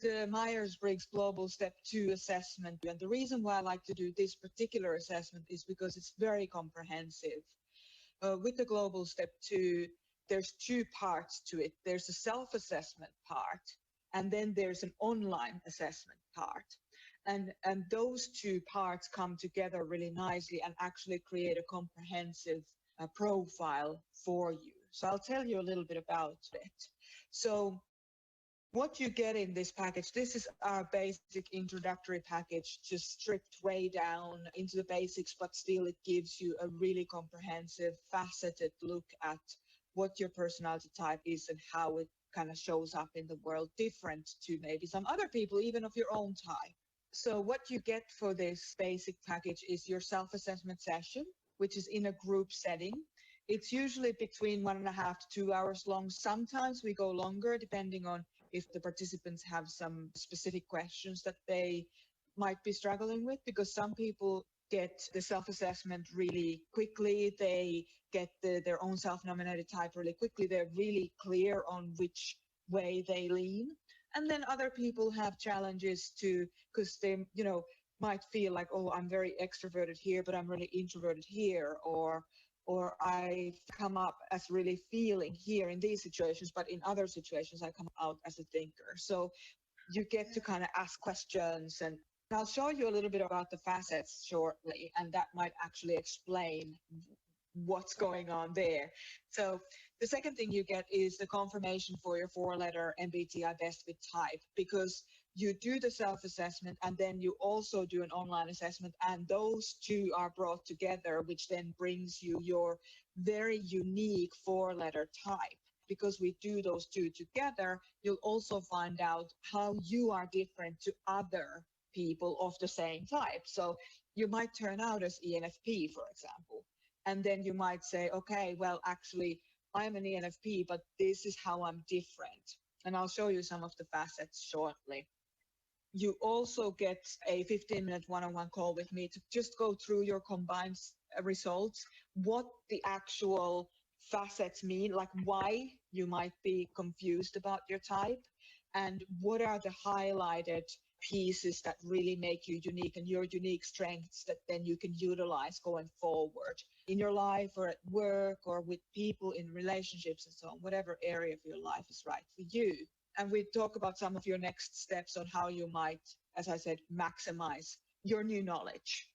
the Myers-Briggs Global Step 2 assessment. And the reason why I like to do this particular assessment is because it's very comprehensive. With the Global Step 2, there's two parts to it. There's a self-assessment part, and then there's an online assessment part. And those two parts come together really nicely and actually create a comprehensive profile for you. So I'll tell you a little bit about it. So what you get in this package, this is our basic introductory package, just stripped way down into the basics, but still it gives you a really comprehensive, faceted look at what your personality type is and how it kind of shows up in the world, different to maybe some other people, even of your own type. So what you get for this basic package is your self-assessment session, which is in a group setting. It's usually between 1.5 to 2 hours long. Sometimes we go longer, depending on if the participants have some specific questions that they might be struggling with, because some people get the self-assessment really quickly. They get their own self-nominated type really quickly. They're really clear on which way they lean. And then other people have challenges too, because they, might feel like, oh, I'm very extroverted here, but I'm really introverted here, or I come up as really feeling here in these situations, but in other situations I come out as a thinker. So you get to kind of ask questions, and I'll show you a little bit about the facets shortly, and that might actually explain what's going on there. So the second thing you get is the confirmation for your 4-letter MBTI Best Fit type, because you do the self-assessment and then you also do an online assessment, and those two are brought together, which then brings you your very unique 4-letter type. Because we do those two together, you'll also find out how you are different to other people of the same type. So you might turn out as ENFP, for example, and then you might say, okay, well, actually, I'm an ENFP, but this is how I'm different. And I'll show you some of the facets shortly. You also get a 15-minute one-on-one call with me to just go through your combined results, what the actual facets mean, like why you might be confused about your type, and what are the highlighted pieces that really make you unique and your unique strengths that then you can utilize going forward in your life or at work or with people in relationships and so on, whatever area of your life is right for you. And we talk about some of your next steps on how you might, as I said, maximize your new knowledge.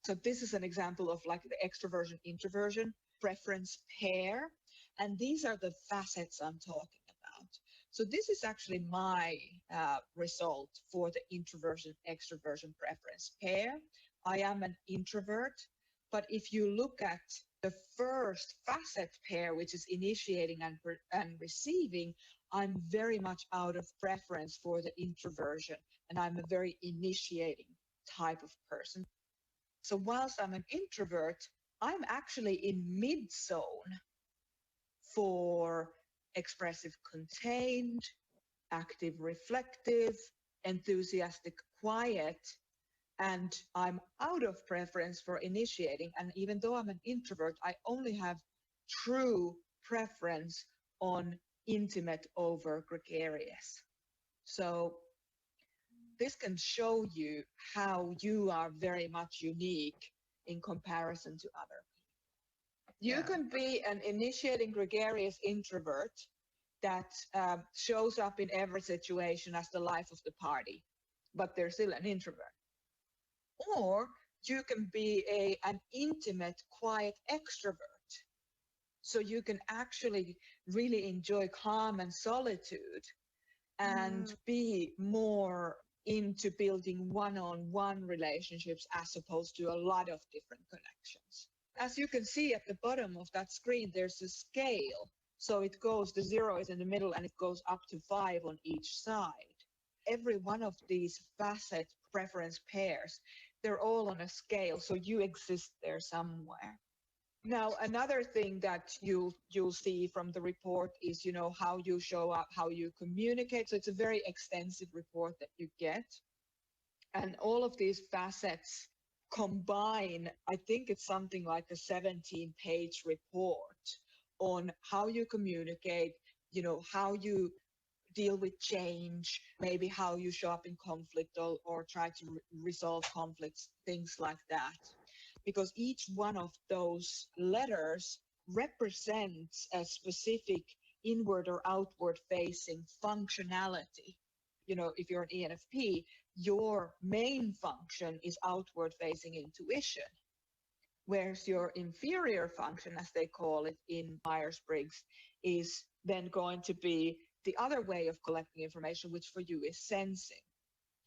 So this is an example of like the extroversion, introversion, preference pair. And these are the facets I'm talking about. So this is actually my result for the introversion, extroversion preference pair. I am an introvert, but if you look at the first facet pair, which is initiating and receiving, I'm very much out of preference for the introversion, and I'm a very initiating type of person. So whilst I'm an introvert, I'm actually in mid-zone for expressive contained, active reflective, enthusiastic quiet, and I'm out of preference for initiating. And even though I'm an introvert, I only have true preference on intimate over gregarious. So this can show you how you are very much unique in comparison to other people. You can be an initiating gregarious introvert that shows up in every situation as the life of the party, but they're still an introvert. Or you can be an intimate, quiet extrovert. So you can actually really enjoy calm and solitude and be more into building one-on-one relationships as opposed to a lot of different connections. As you can see at the bottom of that screen, there's a scale. So it goes, the 0 is in the middle and it goes up to 5 on each side. Every one of these facet preference pairs, they're all on a scale, so you exist there somewhere. Now, another thing that you'll see from the report is, how you show up, how you communicate. So it's a very extensive report that you get. And all of these facets combine, I think it's something like a 17-page report on how you communicate, how you deal with change, maybe how you show up in conflict or try to resolve conflicts, things like that. Because each one of those letters represents a specific inward or outward facing functionality. You know, if you're an ENFP, your main function is outward facing intuition, whereas your inferior function, as they call it in Myers-Briggs, is then going to be the other way of collecting information, which for you is sensing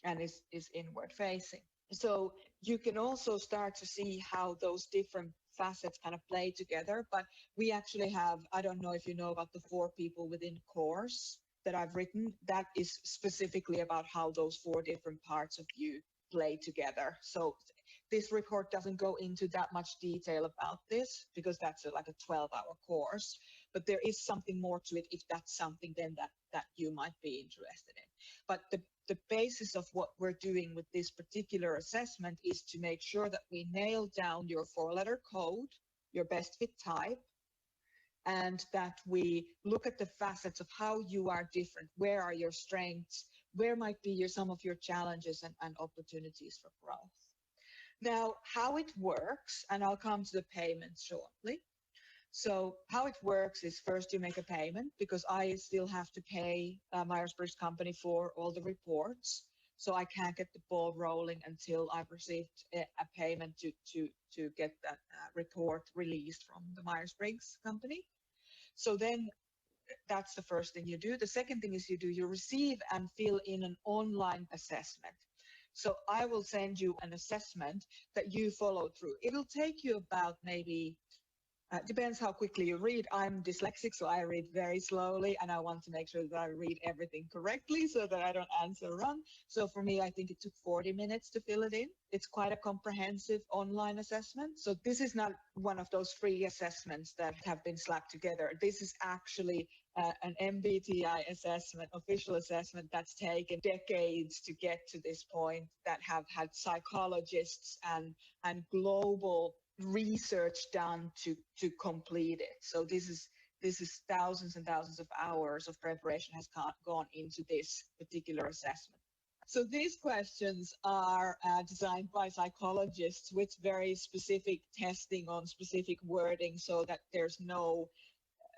and is inward facing. So you can also start to see how those different facets kind of play together. But we actually have, I don't know if you know about the 4 people within course that I've written, that is specifically about how those 4 different parts of you play together. So this report doesn't go into that much detail about this because that's like a 12-hour course, but there is something more to it if that's something then that you might be interested in. But the basis of what we're doing with this particular assessment is to make sure that we nail down your 4-letter code, your best fit type, and that we look at the facets of how you are different. Where are your strengths? Where might be some of your challenges and opportunities for growth? Now, how it works, and I'll come to the payment shortly. So how it works is first you make a payment because I still have to pay Myers-Briggs company for all the reports. So I can't get the ball rolling until I've received a payment to get that report released from the Myers-Briggs company. So then that's the first thing you do. The second thing is you receive and fill in an online assessment. So I will send you an assessment that you follow through. It'll take you about maybe depends how quickly you read. I'm dyslexic, so I read very slowly, and I want to make sure that I read everything correctly so that I don't answer wrong. So for me, I think it took 40 minutes to fill it in. It's quite a comprehensive online assessment. So this is not one of those free assessments that have been slapped together. This is actually an MBTI assessment, official assessment that's taken decades to get to this point, that have had psychologists and global research done to complete it. So this is thousands and thousands of hours of preparation has gone into this particular assessment. So these questions are designed by psychologists with very specific testing on specific wording so that there's no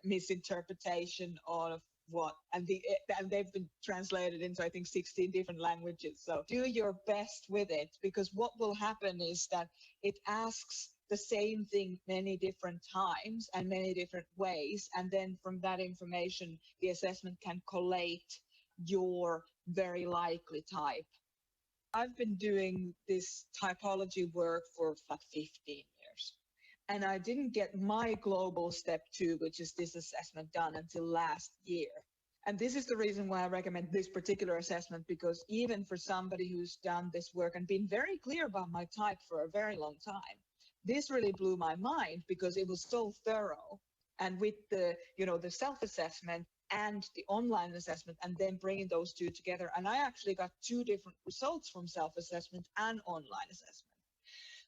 misinterpretation of what, and they've been translated into, I think, 16 different languages. So do your best with it, because what will happen is that it asks the same thing many different times and many different ways, and then from that information, the assessment can collate your very likely type. I've been doing this typology work for like 15 years. And I didn't get my global step 2, which is this assessment, done until last year. And this is the reason why I recommend this particular assessment, because even for somebody who's done this work and been very clear about my type for a very long time, this really blew my mind because it was so thorough. And with the self-assessment and the online assessment, and then bringing those 2 together. And I actually got 2 different results from self-assessment and online assessment.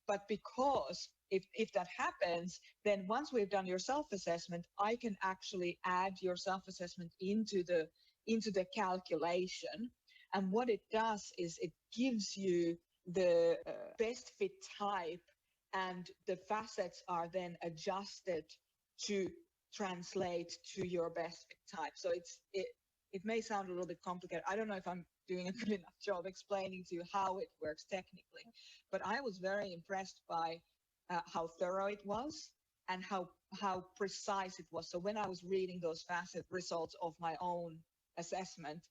But because if that happens, then once we've done your self-assessment, I can actually add your self-assessment into the calculation. And what it does is it gives you the best fit type, and the facets are then adjusted to translate to your best fit type. So it may sound a little bit complicated. I don't know if I'm doing a good enough job explaining to you how it works technically, but I was very impressed by how thorough it was and how precise it was. So when I was reading those facet results of my own assessment,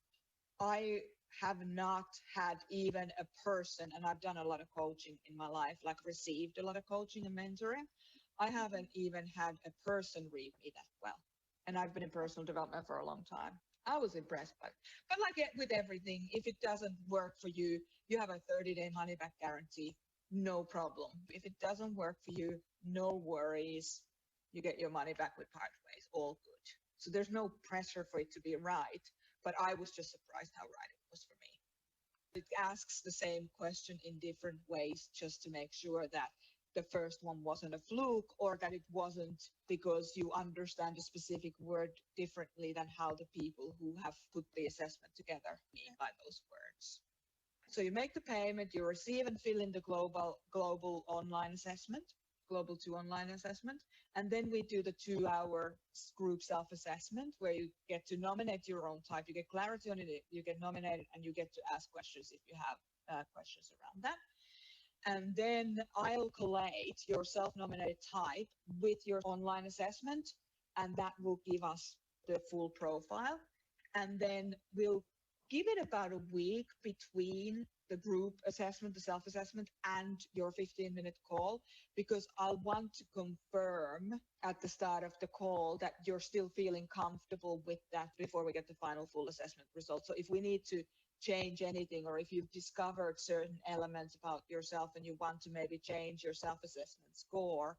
I have not had even a person, and I've done a lot of coaching in my life, like received a lot of coaching and mentoring. I haven't even had a person read me that well. And I've been in personal development for a long time. I was impressed by it. But like with everything, if it doesn't work for you, you have a 30-day money back guarantee. No problem. If it doesn't work for you, no worries. You get your money back with Pathways. All good. So there's no pressure for it to be right. But I was just surprised how right it was for me. It asks the same question in different ways just to make sure that the first one wasn't a fluke, or that it wasn't because you understand a specific word differently than how the people who have put the assessment together mean by those words. So you make the payment, you receive and fill in the global online assessment, global 2 online assessment, and then we do the 2-hour group self-assessment where you get to nominate your own type, you get clarity on it, you get nominated, and you get to ask questions if you have questions around that. And then I'll collate your self-nominated type with your online assessment, and that will give us the full profile. And then we'll give it about a week between the group assessment, the self-assessment, and your 15-minute call, because I'll want to confirm at the start of the call that you're still feeling comfortable with that before we get the final full assessment results. So if we need to change anything, or if you've discovered certain elements about yourself and you want to maybe change your self-assessment score,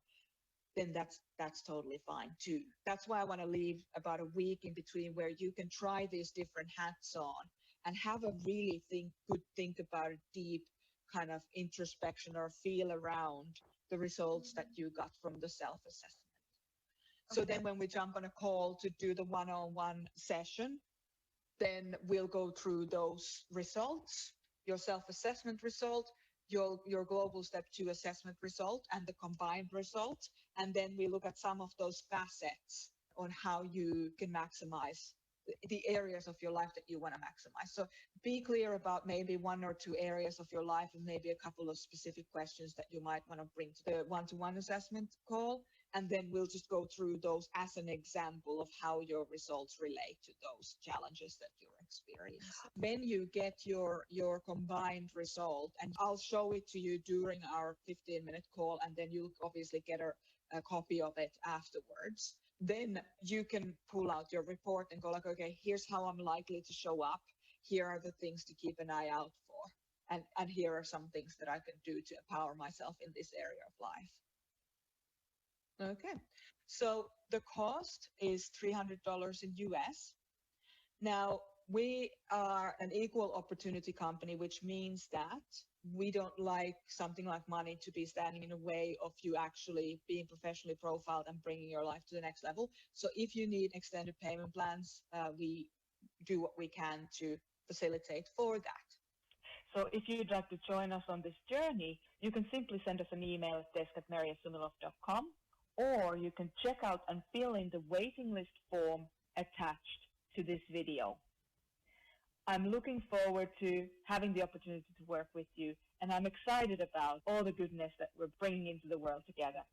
then that's totally fine too. That's why I want to leave about a week in between where you can try these different hats on and have a really good think about a deep kind of introspection or feel around the results that you got from the self-assessment. Okay. So then when we jump on a call to do the one-on-one session, then we'll go through those results, your self-assessment result, your global step 2 assessment result, and the combined result. And then we look at some of those facets on how you can maximize the areas of your life that you want to maximize. So be clear about maybe 1 or 2 areas of your life and maybe a couple of specific questions that you might want to bring to the one-to-one assessment call. And then we'll just go through those as an example of how your results relate to those challenges that you're experiencing. Then you get your combined result, and I'll show it to you during our 15-minute call, and then you'll obviously get a copy of it afterwards. Then you can pull out your report and go like, okay, here's how I'm likely to show up. Here are the things to keep an eye out for. And here are some things that I can do to empower myself in this area of life. Okay, so the cost is $300 in US. Now, we are an equal opportunity company, which means that we don't like something like money to be standing in the way of you actually being professionally profiled and bringing your life to the next level. So if you need extended payment plans, we do what we can to facilitate for that. So if you'd like to join us on this journey, you can simply send us an email at desk@merjasumilov.com, or you can check out and fill in the waiting list form attached to this video. I'm looking forward to having the opportunity to work with you, and I'm excited about all the goodness that we're bringing into the world together.